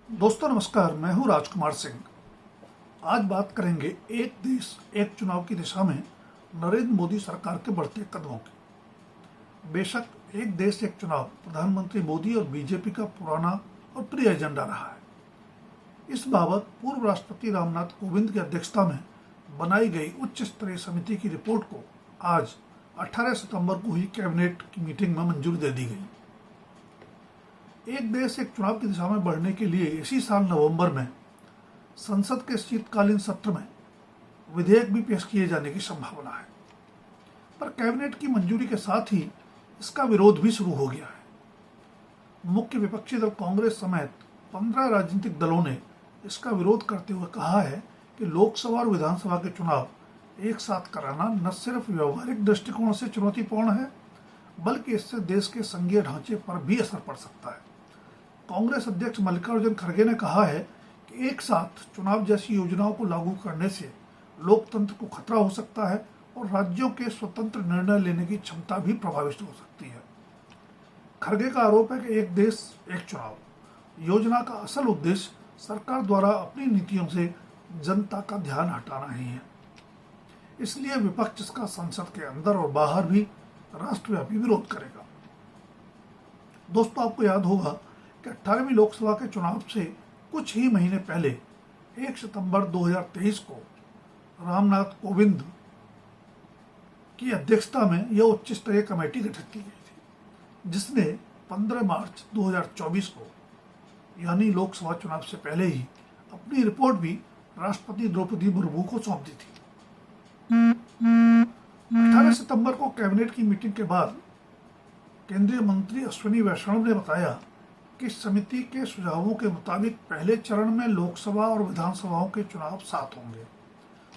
दोस्तों नमस्कार, मैं हूं राजकुमार सिंह। आज बात करेंगे एक देश एक चुनाव की दिशा में नरेंद्र मोदी सरकार के बढ़ते कदमों की। बेशक एक देश एक चुनाव प्रधानमंत्री मोदी और बीजेपी का पुराना और प्रिय एजेंडा रहा है। इस बाबत पूर्व राष्ट्रपति रामनाथ कोविंद की अध्यक्षता में बनाई गई उच्च स्तरीय समिति की रिपोर्ट को आज 18 सितंबर को हुई कैबिनेट की मीटिंग में मंजूरी दे दी गई। एक देश एक चुनाव की दिशा में बढ़ने के लिए इसी साल नवंबर में संसद के शीतकालीन सत्र में विधेयक भी पेश किए जाने की संभावना है, पर कैबिनेट की मंजूरी के साथ ही इसका विरोध भी शुरू हो गया है। मुख्य विपक्षी दल कांग्रेस समेत 15 राजनीतिक दलों ने इसका विरोध करते हुए कहा है कि लोकसभा और विधानसभा के चुनाव एक साथ कराना न सिर्फ व्यवहारिक दृष्टिकोण से चुनौतीपूर्ण है, बल्कि इससे देश के संघीय ढांचे पर भी असर पड़ सकता है। कांग्रेस अध्यक्ष मल्लिकार्जुन खड़गे ने कहा है कि एक साथ चुनाव जैसी योजनाओं को लागू करने से लोकतंत्र को खतरा हो सकता है और राज्यों के स्वतंत्र निर्णय लेने की क्षमता भी प्रभावित हो सकती है। खड़गे का आरोप है कि एक देश एक चुनाव योजना का असल उद्देश्य सरकार द्वारा अपनी नीतियों से जनता का ध्यान हटाना ही है। इसलिए विपक्ष इसका संसद के अंदर और बाहर भी राष्ट्रव्यापी विरोध करेगा। दोस्तों, आपको याद होगा कि 18वीं लोकसभा के चुनाव से कुछ ही महीने पहले 1 सितंबर 2023 को रामनाथ कोविंद की अध्यक्षता में यह उच्च स्तरीय कमेटी गठित की गई थी, जिसने 15 मार्च 2024 को यानी लोकसभा चुनाव से पहले ही अपनी रिपोर्ट भी राष्ट्रपति द्रौपदी मुर्मू को सौंप दी थी। 18 सितंबर को कैबिनेट की मीटिंग के बाद केंद्रीय मंत्री अश्विनी वैष्णव ने बताया कि समिति के सुझावों के मुताबिक पहले चरण में लोकसभा और विधानसभाओं के चुनाव साथ होंगे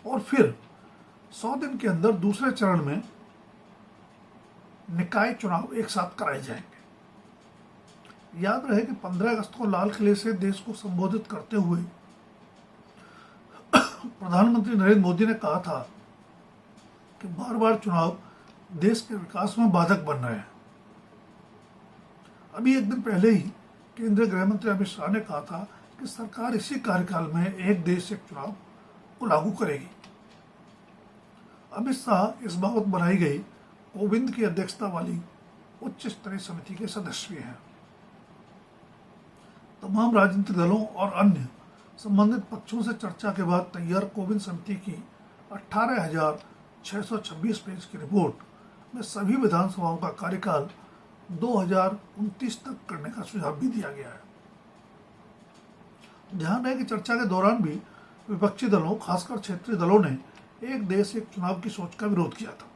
और फिर 100 दिन के अंदर दूसरे चरण में निकाय चुनाव एक साथ कराए जाएंगे। याद रहे कि 15 अगस्त को लाल किले से देश को संबोधित करते हुए प्रधानमंत्री नरेंद्र मोदी ने कहा था कि बार बार चुनाव देश के विकास में बाधक बन रहे हैं। अभी एक दिन पहले ही केंद्रीय गृह मंत्री अमित शाह ने कहा था कि सरकार इसी कार्यकाल में एक देश एक चुनाव को लागू करेगी। अमित शाह इस बाबत बनाई गई कोविंद की अध्यक्षता वाली उच्च स्तरीय समिति के सदस्य भी हैं। तमाम राजनीतिक दलों और अन्य संबंधित पक्षों से चर्चा के बाद तैयार कोविंद समिति की 18,626 पेज की रिपोर्ट में सभी विधानसभाओं का कार्यकाल 2029 तक करने का सुझाव भी दिया गया है। ध्यान है कि चर्चा के दौरान भी विपक्षी दलों, खासकर क्षेत्रीय दलों ने एक देश एक चुनाव की सोच का विरोध किया था,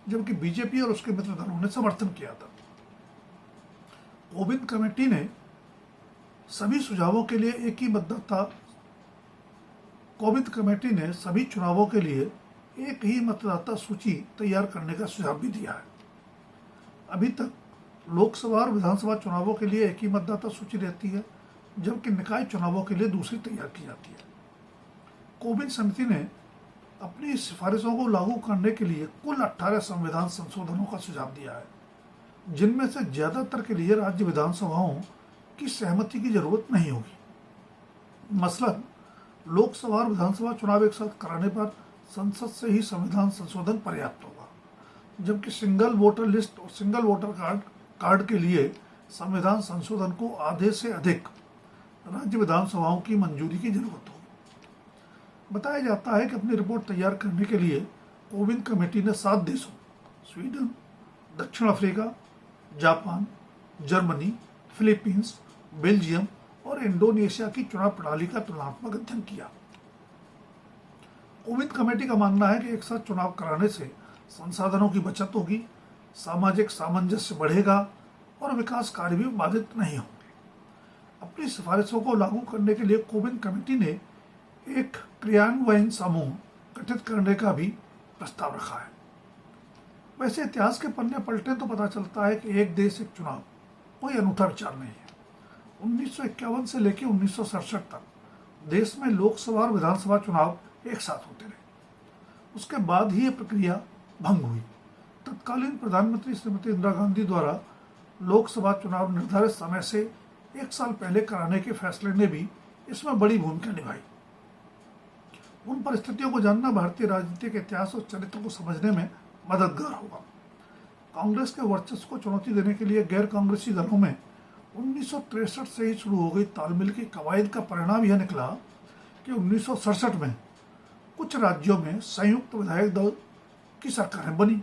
जबकि बीजेपी और उसके मित्र दलों ने समर्थन किया था। कोविंद कमेटी ने सभी सुझावों के लिए एक ही मतदाता कोविंद कमेटी ने सभी चुनावों के लिए एक ही मतदाता सूची तैयार करने का सुझाव भी दिया है। अभी तक लोकसभा और विधानसभा चुनावों के लिए एक ही मतदाता सूची रहती है, जबकि निकाय चुनावों के लिए दूसरी तैयार की जाती है। कोविंद समिति ने अपनी सिफारिशों को लागू करने के लिए कुल 18 संविधान संशोधनों का सुझाव दिया है, जिनमें से ज्यादातर के लिए राज्य विधानसभाओं की सहमति की जरूरत नहीं होगी। मसलन लोकसभा और विधानसभा चुनाव एक साथ कराने पर संसद से ही संविधान संशोधन पर्याप्त होगा, जबकि सिंगल वोटर लिस्ट और सिंगल वोटर कार्ड के लिए संविधान संशोधन को आधे से अधिक राज्य विधानसभाओं की मंजूरी की जरूरत होगी। बताया जाता है कि अपनी रिपोर्ट तैयार करने के लिए कोविंद कमेटी ने 7 देशों स्वीडन, दक्षिण Africa, Japan, Germany, Philippines, Belgium और इंडोनेशिया की चुनाव प्रणाली का तुलनात्मक अध्ययन किया। कोविंद कमेटी का मानना है कि एक साथ चुनाव कराने से संसाधनों की बचत होगी, सामाजिक सामंजस्य बढ़ेगा और विकास कार्य भी बाधित नहीं होंगे। अपनी सिफारिशों को लागू करने के लिए कोविंद कमेटी ने एक क्रियान्वयन समूह गठित करने का भी प्रस्ताव रखा है। वैसे इतिहास के पन्ने पलटे तो पता चलता है कि एक देश एक चुनाव कोई अनूठा विचार नहीं है। 1951 से लेकर 1967 तक देश में लोकसभा और विधानसभा चुनाव एक साथ होते रहे। उसके बाद ही यह प्रक्रिया भंग हुई। तत्कालीन प्रधानमंत्री श्रीमती इंदिरा गांधी द्वारा लोकसभा चुनाव निर्धारित समय से 1 साल पहले कराने के फैसले ने भी इसमें बड़ी भूमिका निभाई। उन परिस्थितियों को जानना भारतीय राजनीति के इतिहास और चरित्र को समझने में मददगार होगा। कांग्रेस के वर्चस्व को चुनौती देने के लिए गैर कांग्रेसी दलों में 1963 से ही शुरू हो गई तालमेल की कवायद का परिणाम यह निकला कि 1967 में कुछ राज्यों में संयुक्त विधायक दल की सरकारें बनी।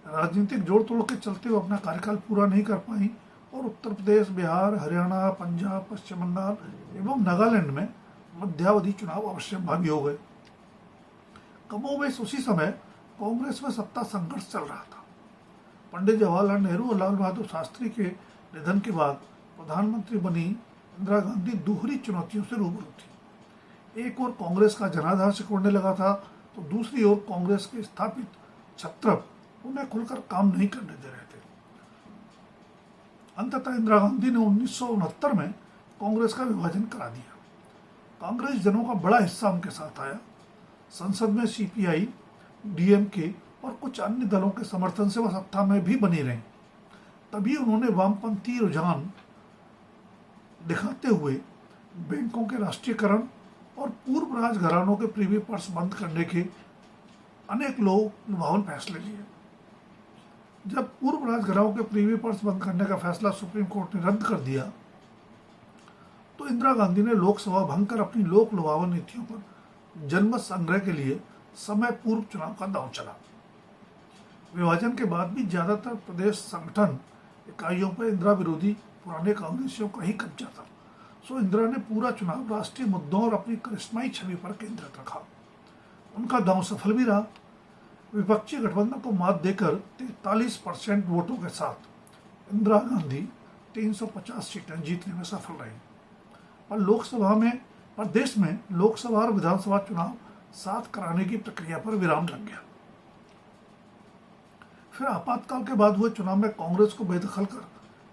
राजनीतिक जोड़ तोड़ के चलते वो अपना कार्यकाल पूरा नहीं कर पाई और उत्तर प्रदेश, बिहार, हरियाणा, पंजाब, पश्चिम बंगाल एवं नागालैंड में मध्यावधि चुनाव अवश्यंभावी हो गए। कमोबेश उसी समय कांग्रेस में सत्ता संघर्ष चल रहा था। पंडित जवाहरलाल नेहरू और लाल बहादुर शास्त्री के निधन के बाद प्रधानमंत्री बनी इंदिरा गांधी दोहरी चुनौतियों से रूबरू थी। एक ओर कांग्रेस का जनाधार सिकुड़ने लगा था तो दूसरी ओर कांग्रेस के स्थापित छत्रप उन्हें खुलकर काम नहीं करने दे रहे थे। अंततः इंदिरा गांधी ने 1969 में कांग्रेस का विभाजन करा दिया। कांग्रेस जनों का बड़ा हिस्सा उनके साथ आया। संसद में सीपीआई, डीएमके और कुछ अन्य दलों के समर्थन से वह सत्ता में भी बनी रही। तभी उन्होंने वामपंथी रुझान दिखाते हुए बैंकों के राष्ट्रीयकरण और पूर्व राजघरानों के प्रीवी पर्स बंद करने के अनेक लोग लुभावन फैसले लिए। जब पूर्व राजघरानों के प्रीवी पर्स बंद करने का फैसला सुप्रीम कोर्ट ने रद्द कर दिया तो इंदिरा गांधी ने लोकसभा भंग कर अपनी लोक लुभावन नीतियों पर जनमत संग्रह के लिए समय पूर्व चुनाव का दांव चला। विभाजन के बाद भी ज्यादातर प्रदेश संगठन इकाइयों पर इंदिरा विरोधी पुराने कांग्रेसियों का ही कब्जा था, सो इंदिरा ने पूरा चुनाव राष्ट्रीय मुद्दों और अपनी करिश्माई छवि पर केंद्रित रखा। उनका दांव सफल भी रहा। विपक्षी गठबंधन को मात देकर 43% वोटों के साथ इंदिरा गांधी 350 सीटें जीतने में सफल रही। पर देश में लोकसभा और विधानसभा चुनाव साथ कराने की प्रक्रिया पर विराम लग गया। फिर आपातकाल के बाद हुए चुनाव में कांग्रेस को बेदखल कर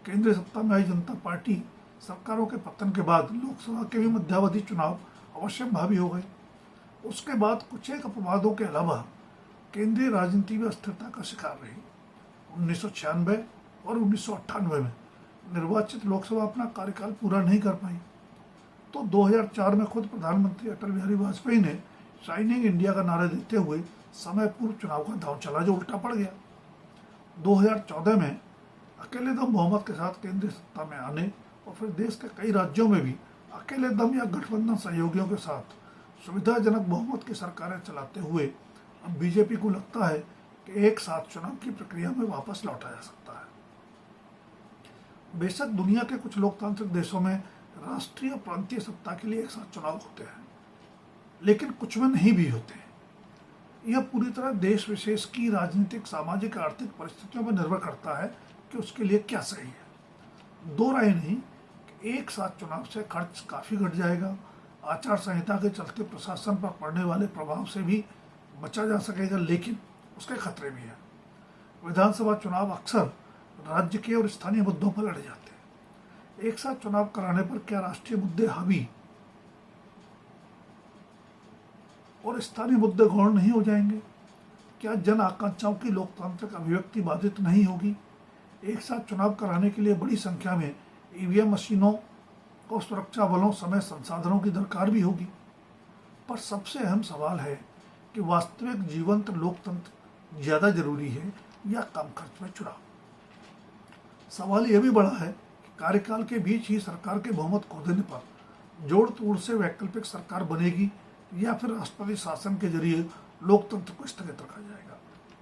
केंद्रीय सत्ता में आई जनता पार्टी सरकारों के पतन के बाद लोकसभा के भी मध्यावधि चुनाव अवश्यंभावी हो गए। उसके बाद कुछ एक अपवादों के अलावा केंद्रीय राजनीति में अस्थिरता का शिकार रही। 1996 और 1998 में निर्वाचित लोकसभा अपना कार्यकाल पूरा नहीं कर पाई तो 2004 में खुद प्रधानमंत्री अटल बिहारी वाजपेयी ने शाइनिंग इंडिया का नारा देते हुए समय पूर्व चुनाव का दांव चला जो उल्टा पड़ गया। 2014 में अकेले दम बहुमत के साथ केंद्रीय सत्ता में आने और फिर देश के कई राज्यों में भी अकेले दम या गठबंधन सहयोगियों के साथ सुविधाजनक बहुमत की सरकारें चलाते हुए अब बीजेपी को लगता है कि एक साथ चुनाव की प्रक्रिया में वापस लौटा जा सकता है। बेशक दुनिया के कुछ लोकतांत्रिक देशों में राष्ट्रीय और प्रांतीय सत्ता के लिए एक साथ चुनाव होते हैं, लेकिन कुछ में नहीं भी होते हैं। यह पूरी तरह देश विशेष की राजनीतिक, सामाजिक, आर्थिक परिस्थितियों पर निर्भर करता है कि उसके लिए क्या सही है। दो राय नहीं कि एक साथ चुनाव से खर्च काफ़ी घट जाएगा, आचार संहिता के चलते प्रशासन पर पड़ने वाले प्रभाव से भी बचा जा सकेगा, लेकिन उसके खतरे भी हैं। विधानसभा चुनाव अक्सर राज्य के और स्थानीय मुद्दों पर लड़े जाते हैं। एक साथ चुनाव कराने पर क्या राष्ट्रीय मुद्दे हावी और स्थानीय मुद्दे गौण नहीं हो जाएंगे? क्या जन आकांक्षाओं की लोकतांत्रिक अभिव्यक्ति बाधित नहीं होगी? एक साथ चुनाव कराने के लिए बड़ी संख्या में ईवीएम मशीनों और सुरक्षा बलों समेत संसाधनों की दरकार भी होगी। पर सबसे अहम सवाल है कि वास्तविक जीवंत लोकतंत्र ज़्यादा जरूरी है या कम खर्च में चुनाव? सवाल यह भी बड़ा है कि कार्यकाल के बीच ही सरकार के बहुमत खो देने पर जोड़ तोड़ से वैकल्पिक सरकार बनेगी या फिर राष्ट्रपति शासन के जरिए लोकतंत्र को स्थगित रखा जाएगा।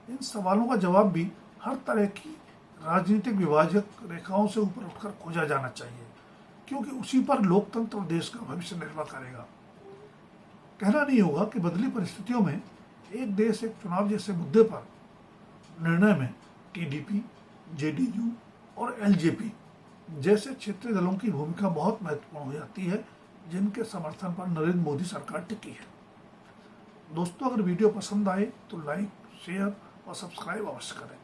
इन सवालों का जवाब भी हर तरह की राजनीतिक विभाजक रेखाओं से ऊपर उठकर खोजा जाना चाहिए, क्योंकि उसी पर लोकतंत्र और देश का भविष्य निर्भर करेगा। कहना नहीं होगा कि बदली परिस्थितियों में एक देश एक चुनाव जैसे मुद्दे पर निर्णय में टीडीपी, जेडीयू और एलजेपी जैसे क्षेत्रीय दलों की भूमिका बहुत महत्वपूर्ण हो जाती है, जिनके समर्थन पर नरेंद्र मोदी सरकार टिकी है। दोस्तों, अगर वीडियो पसंद आए तो लाइक, शेयर और सब्सक्राइब अवश्य करें।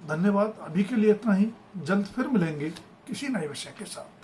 धन्यवाद। अभी के लिए इतना ही। जल्द फिर मिलेंगे किसी नए विषय के साथ।